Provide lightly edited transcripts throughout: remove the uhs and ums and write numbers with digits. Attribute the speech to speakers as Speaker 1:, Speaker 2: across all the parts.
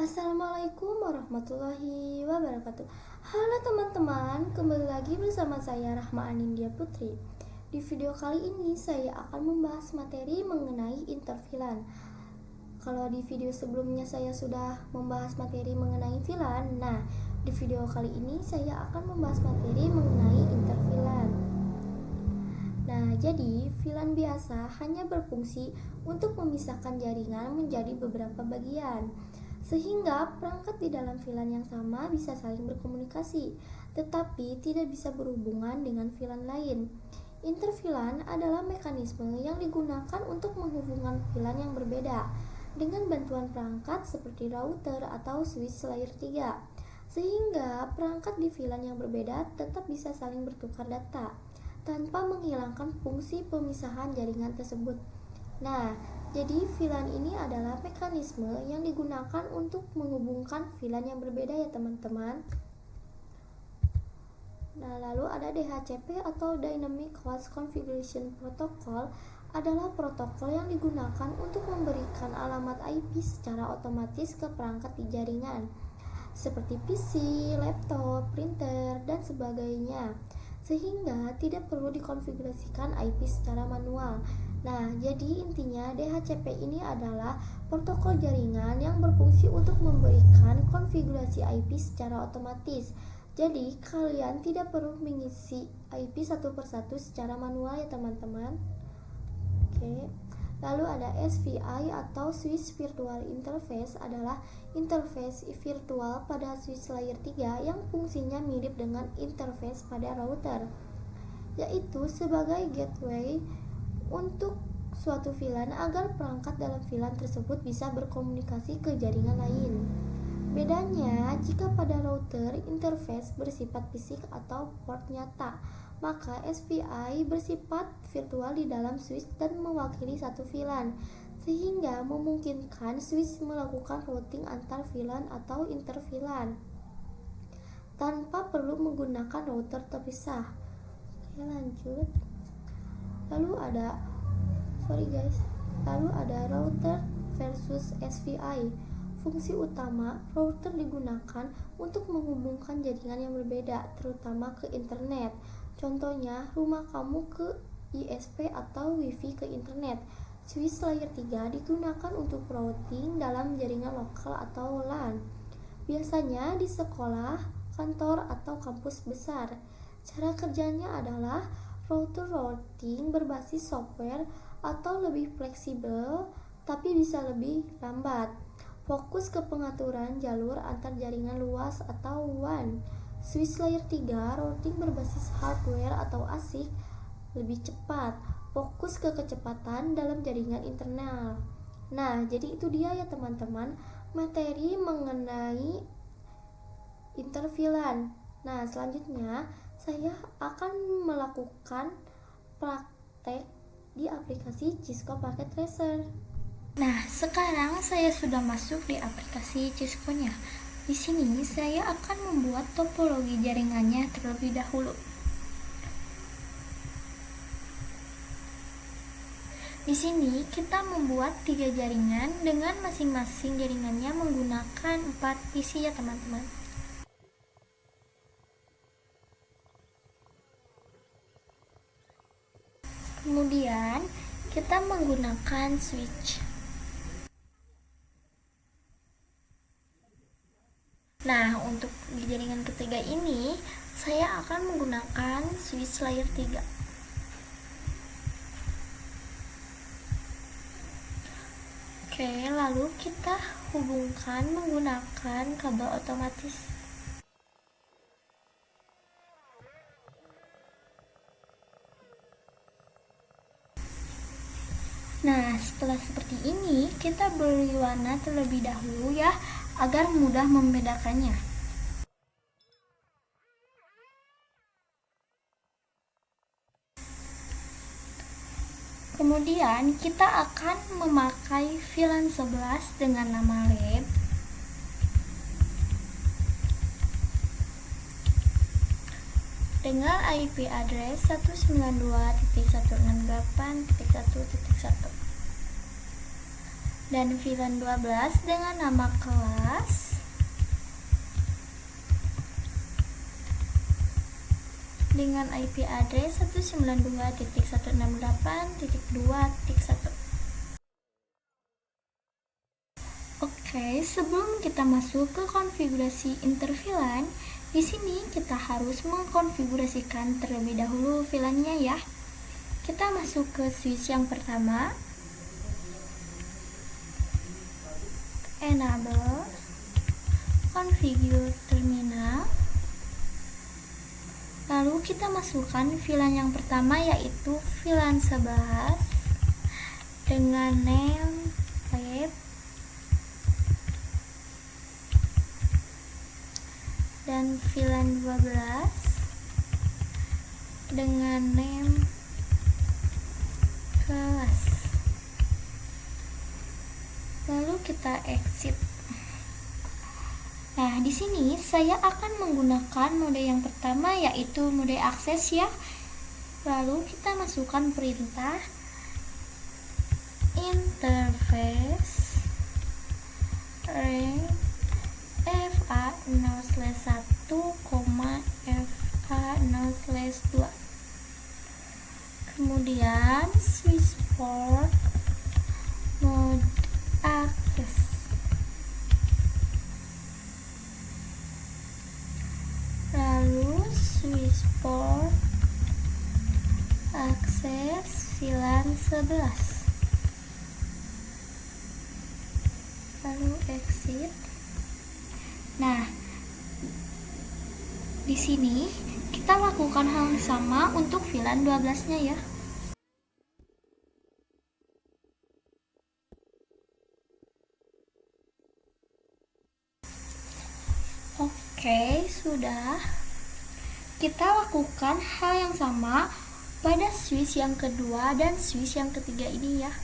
Speaker 1: Assalamualaikum warahmatullahi wabarakatuh. Halo teman-teman, kembali lagi bersama saya Rahma Anindya Putri. Di video kali ini saya akan membahas materi mengenai interfilan. Kalau di video sebelumnya saya sudah membahas materi mengenai filan, nah di video kali ini saya akan membahas materi mengenai interfilan. Nah, jadi filan biasa hanya berfungsi untuk memisahkan jaringan menjadi beberapa bagian, sehingga perangkat di dalam filan yang sama bisa saling berkomunikasi, tetapi tidak bisa berhubungan dengan filan lain. Interfilan adalah mekanisme yang digunakan untuk menghubungkan filan yang berbeda dengan bantuan perangkat seperti router atau switch layer 3, sehingga perangkat di filan yang berbeda tetap bisa saling bertukar data tanpa menghilangkan fungsi pemisahan jaringan tersebut. Nah, jadi filan ini adalah mekanisme yang digunakan untuk menghubungkan filan yang berbeda ya teman-teman. Nah, lalu ada DHCP atau Dynamic Host Configuration Protocol adalah protokol yang digunakan untuk memberikan alamat IP secara otomatis ke perangkat di jaringan seperti PC, laptop, printer, dan sebagainya, sehingga tidak perlu dikonfigurasikan IP secara manual. Nah, jadi intinya DHCP ini adalah protokol jaringan yang berfungsi untuk memberikan konfigurasi IP secara otomatis. Jadi, kalian tidak perlu mengisi IP satu persatu secara manual ya teman-teman. Oke. Lalu ada SVI atau Switch Virtual Interface adalah interface virtual pada switch layer 3 yang fungsinya mirip dengan interface pada router, yaitu sebagai gateway untuk suatu VLAN agar perangkat dalam VLAN tersebut bisa berkomunikasi ke jaringan lain. Bedanya, jika pada router interface bersifat fisik atau port nyata, maka SVI bersifat virtual di dalam switch dan mewakili satu VLAN, sehingga memungkinkan switch melakukan routing antar VLAN atau interVLAN tanpa perlu menggunakan router terpisah. Oke, lanjut. Lalu ada router versus SVI. Fungsi utama router digunakan untuk menghubungkan jaringan yang berbeda, terutama ke internet. Contohnya, rumah kamu ke ISP atau WiFi ke internet. Switch layer 3 digunakan untuk routing dalam jaringan lokal atau LAN, biasanya di sekolah, kantor, atau kampus besar. Cara kerjanya adalah router routing berbasis software atau lebih fleksibel, tapi bisa lebih lambat. Fokus ke pengaturan jalur antar jaringan luas atau WAN. Switch layer 3 routing berbasis hardware atau ASIC lebih cepat, fokus ke kecepatan dalam jaringan internal. Nah, jadi itu dia ya teman-teman, materi mengenai interfilan. Nah, selanjutnya saya akan melakukan praktek di aplikasi Cisco Packet Tracer.
Speaker 2: Nah, sekarang saya sudah masuk di aplikasi Cisco-nya. Di sini saya akan membuat topologi jaringannya terlebih dahulu. Di sini kita membuat 3 jaringan dengan masing-masing jaringannya menggunakan 4 PC ya teman-teman. Kemudian kita menggunakan switch. Nah, untuk di jaringan ketiga ini saya akan menggunakan switch layer 3. Oke, lalu kita hubungkan menggunakan kabel otomatis. Nah, setelah seperti ini, kita beri warna terlebih dahulu ya, agar mudah membedakannya. Kemudian kita akan memakai VLAN 11 dengan nama lab. Dengan IP address 192.168.1.1. dan VLAN 12 dengan nama kelas dengan IP address 192.168.2.1. Oke, sebelum kita masuk ke konfigurasi inter VLAN, di sini kita harus mengkonfigurasikan terlebih dahulu VLAN-nya ya. Kita masuk ke switch yang pertama, enable, configure terminal. Lalu kita masukkan VLAN yang pertama yaitu VLAN 11 dengan name web dan VLAN 12 dengan name kelas. Lalu kita exit. Nah, di sini saya akan menggunakan mode yang pertama yaitu mode akses ya. Lalu kita masukkan perintah interface range FA0/1, FA0/2. Kemudian switch port mode akses. Lalu switch port akses VLAN 11. Lalu exit. Nah, di sini kita lakukan hal yang sama untuk VLAN 12-nya ya. Oke, sudah. Kita lakukan hal yang sama pada switch yang kedua dan switch yang ketiga ini ya.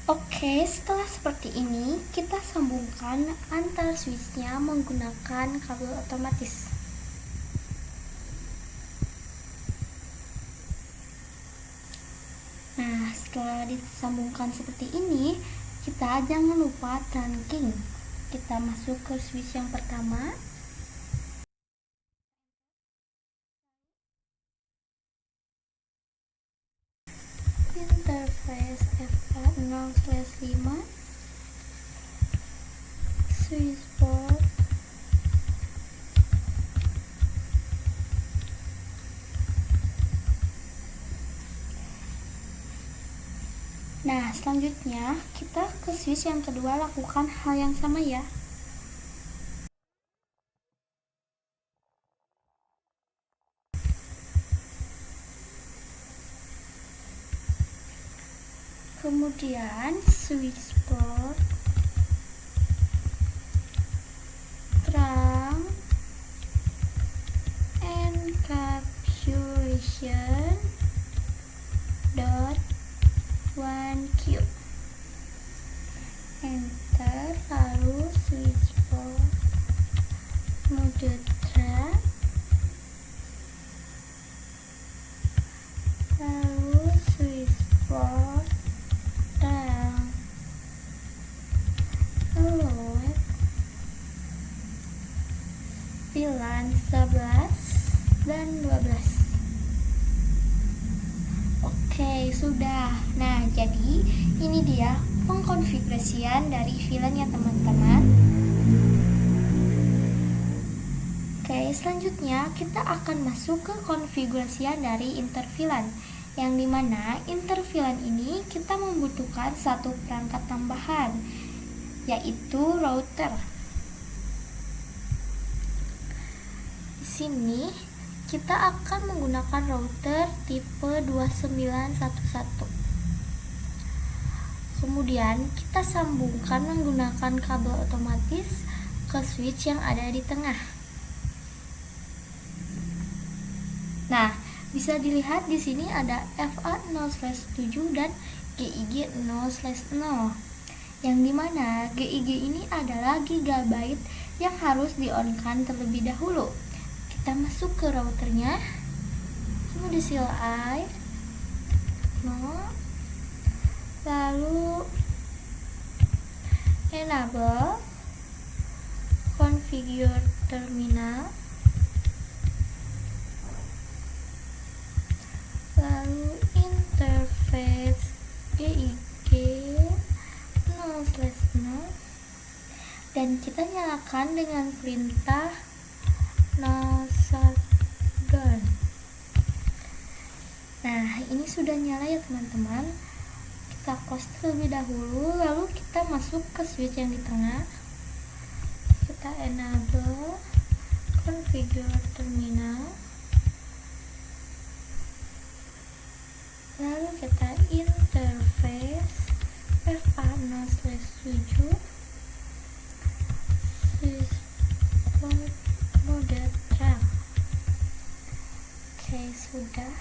Speaker 2: Oke, setelah seperti ini, kita sambungkan antar switch-nya menggunakan kabel otomatis. Nah, setelah disambungkan seperti ini, kita jangan lupa trunking. Kita masuk ke switch yang pertama. Interface FA0/5, switch port Nah, selanjutnya kita ke switch yang kedua lakukan hal yang sama ya. Kemudian switch port trunk encapsulation dot 1Q, enter. Lalu switch port mode trunk, lalu switch port trunk, lalu VLAN 11 dan 12. Oke, sudah. Nah, jadi ini dia pengkonfigurasian dari VLAN ya teman-teman. Oke, selanjutnya kita akan masuk ke konfigurasian dari inter VLAN, yang dimana inter VLAN ini kita membutuhkan satu perangkat tambahan, yaitu router. Di sini kita akan menggunakan router tipe 2911. Kemudian kita sambungkan menggunakan kabel otomatis ke switch yang ada di tengah. Nah, Bisa dilihat di sini ada FA0/7 dan GIG 0/0. Yang dimana GIG ini adalah gigabyte yang harus di-on-kan terlebih dahulu. Kita masuk ke routernya, kemudian seal I, no, lalu enable configure terminal, lalu interface GIG 0/0, dan kita nyalakan dengan perintah no shutdown. Nah, ini sudah nyala ya teman-teman. Kita close terlebih dahulu, lalu kita masuk ke switch yang di tengah. Kita enable configure terminal, lalu kita interface FA0/7 switchboard mode track. Oke, sudah.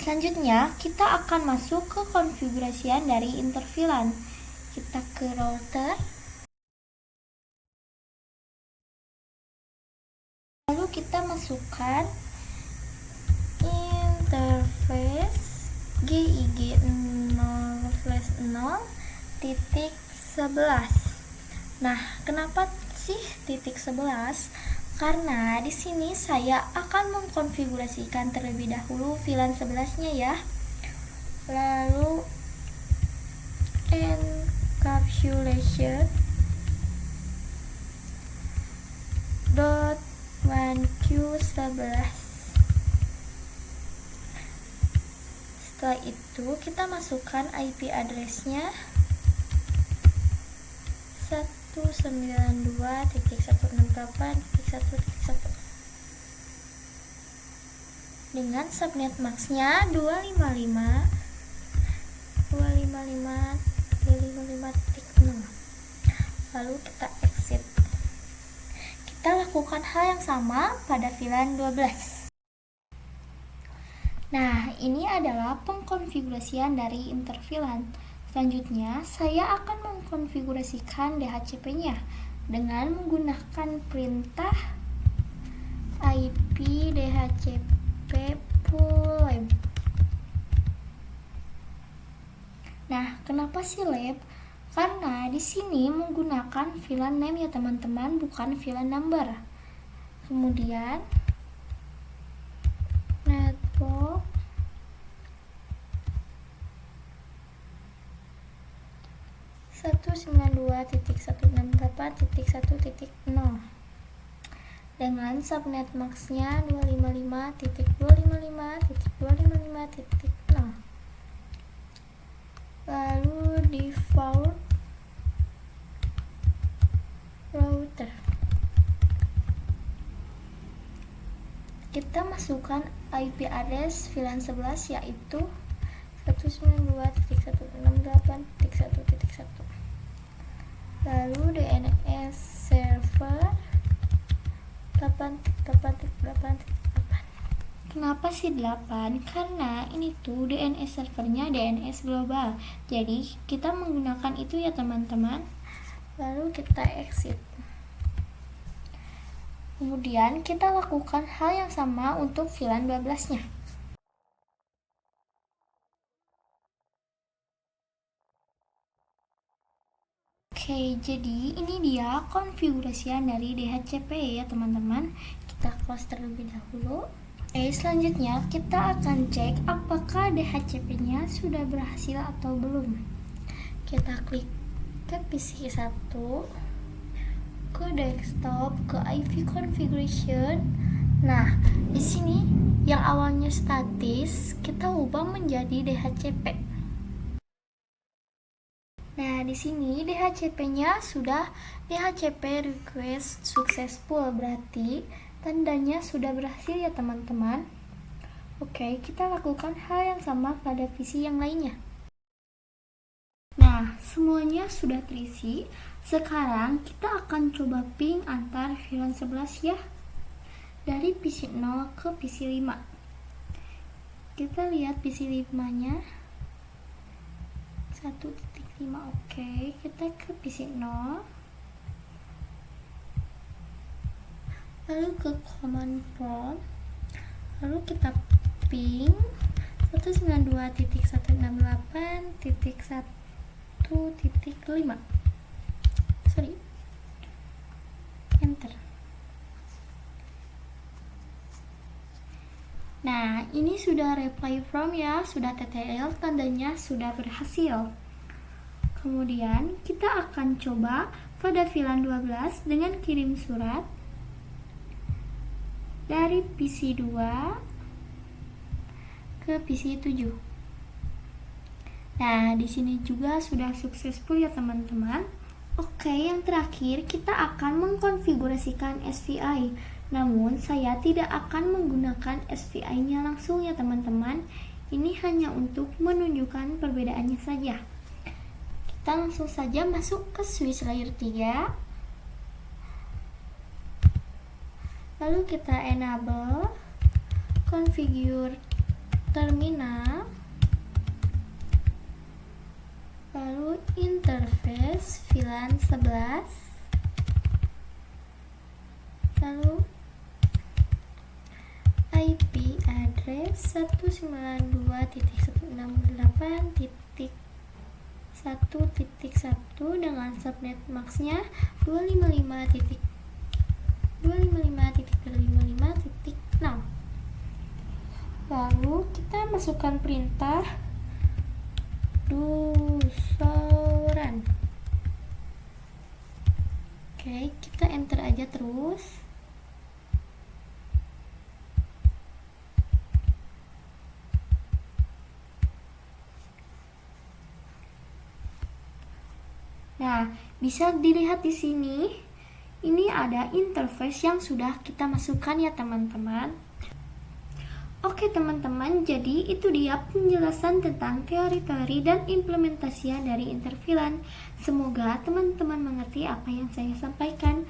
Speaker 2: Selanjutnya kita akan masuk ke konfigurasian dari interVLAN. Kita ke router, lalu kita masukkan interface GIG 0/0.11. Nah, kenapa sih titik 11? Karena di sini saya akan mengkonfigurasikan terlebih dahulu VLAN 11-nya ya. Lalu encapsulation .1Q11. Setelah itu kita masukkan IP address-nya 192.168.1.1 dengan subnet max-nya 255.255.0. Lalu kita exit. Kita lakukan hal yang sama pada VLAN 12. Nah, ini adalah pengkonfigurasian dari interVLAN. Selanjutnya, saya akan mengkonfigurasikan DHCP-nya dengan menggunakan perintah IP DHCP full lab. Nah, kenapa sih lab? Karena di sini menggunakan VLAN name ya teman-teman, bukan VLAN number. Kemudian network .192.168.1.0 dengan subnet max-nya 255.255.255.0. Lalu default router. Kita masukkan IP address VLAN 11 yaitu 192.168.1.1. Lalu DNS server 8.8.8.8. Kenapa sih 8? Karena ini tuh DNS servernya DNS global. Jadi kita menggunakan itu ya teman-teman. Lalu kita exit. Kemudian kita lakukan hal yang sama untuk VLAN 12-nya. Oke, jadi ini dia konfigurasian dari DHCP ya teman-teman. Kita close terlebih dahulu. Oke, selanjutnya kita akan cek apakah DHCP-nya sudah berhasil atau belum. Kita klik ke PC 1, ke desktop, ke IP configuration. Nah, di sini yang awalnya statis kita ubah menjadi DHCP. Nah, di sini DHCP-nya sudah DHCP request successful, berarti tandanya sudah berhasil ya teman-teman. Oke, kita lakukan hal yang sama pada PC yang lainnya. Nah, semuanya sudah terisi. Sekarang kita akan coba ping antar VLAN 11 ya. dari PC 0 ke PC 5. Kita lihat PC 5-nya 1.5. Oke, kita ke PC 0. Lalu ke command prompt. Lalu kita ping 192.168.1.5. Enter. Nah, ini sudah reply from ya, sudah TTL, tandanya sudah berhasil. Kemudian kita akan coba pada VLAN 12 dengan kirim surat dari PC 2 ke PC 7. Nah, di sini juga sudah successful ya teman-teman. Oke, yang terakhir kita akan mengkonfigurasikan SVI. Namun saya tidak akan menggunakan SVI-nya langsung ya teman-teman. Ini hanya untuk menunjukkan perbedaannya saja. Kita langsung saja masuk ke switch layer 3. Lalu kita enable configure terminal. Lalu interface VLAN 11. Lalu IP address 192.168.1.1 dengan subnet maxnya 255.255.55.6. Lalu kita masukkan perintah dusoran. Oke, kita enter aja terus. Nah, bisa dilihat di sini. Ini ada interface yang sudah kita masukkan ya teman-teman. Oke teman-teman, jadi itu dia penjelasan tentang teori-teori dan implementasinya dari interVLAN. Semoga teman-teman mengerti apa yang saya sampaikan.